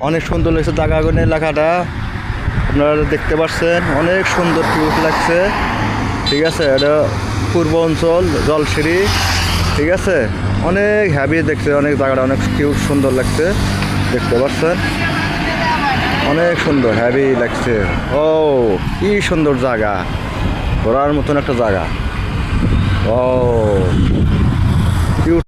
অনেক সুন্দর লাগছে জায়গাগুলো, এলাকাটা আপনারা দেখতে পাচ্ছেন, অনেক সুন্দর কিউট লাগছে। ঠিক আছে, এটা পূর্ব অঞ্চল জলসিঁড়ি। ঠিক আছে, অনেক হ্যাভি দেখছে, অনেক জায়গাটা অনেক কিউট সুন্দর লাগছে, দেখতে পাচ্ছেন অনেক সুন্দর হ্যাভি লাগছে। ও কি সুন্দর জায়গা, ঘোরার মতন একটা জায়গা। ও কিউট।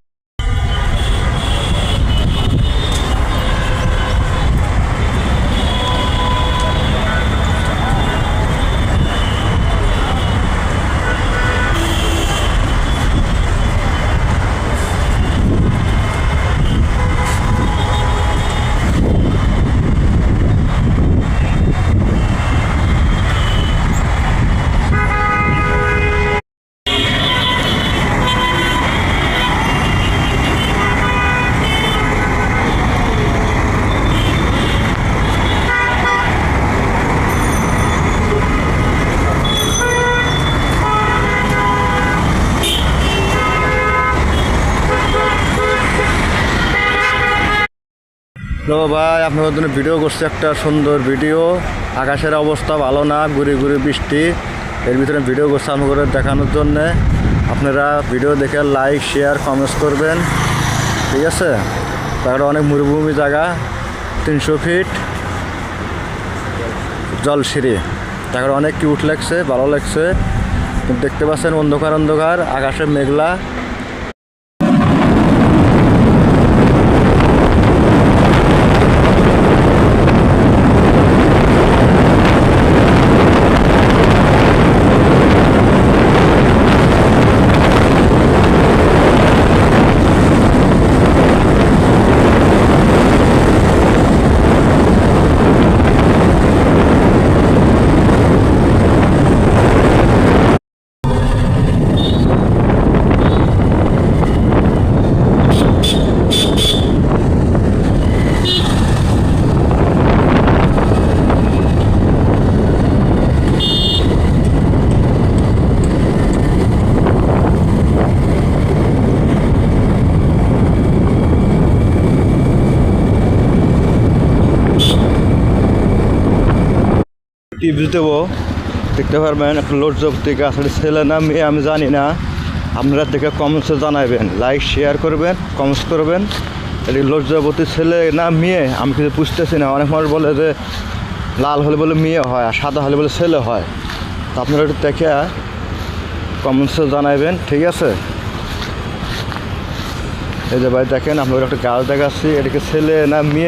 তো ভাই আপনাদের জন্য ভিডিও করছে, একটা সুন্দর ভিডিও। আকাশের অবস্থা ভালো না, গুড়ি গুড়ি বৃষ্টি, এর ভিতরে ভিডিও করছে আমাদের দেখানোর জন্যে। আপনারা ভিডিও দেখে লাইক শেয়ার কমেন্টস করবেন। ঠিক আছে, তারপরে অনেক মরুভূমি জায়গা, 300 ফিট জলসিঁড়ি, তারপরে অনেক কিউট লাগছে, ভালো লাগছে। দেখতে পাচ্ছেন অন্ধকার অন্ধকার, আকাশে মেঘলা। টিপস দেবো, দেখতে পারবেন একটা লোডজক থেকে আসলে ছেলে না মেয়ে আমি জানি না, আপনারা দেখে কমেন্টসে জানাবেন, লাইক শেয়ার করবেন, কমেন্টস করবেন। এটি লোডজবতী ছেলে না মেয়ে আমি কিছু বুঝতেছি না। অনেক মানুষ বলে যে লাল হলে বলে মেয়ে হয় আর সাদা হলে বলে ছেলে হয়, তো আপনারা একটু দেখে কমেন্টসে জানাবেন। ঠিক আছে, এই যে ভাই দেখেন আপনাদের একটা গাছ দেখাচ্ছি, এটাকে ছেলে না মেয়ে।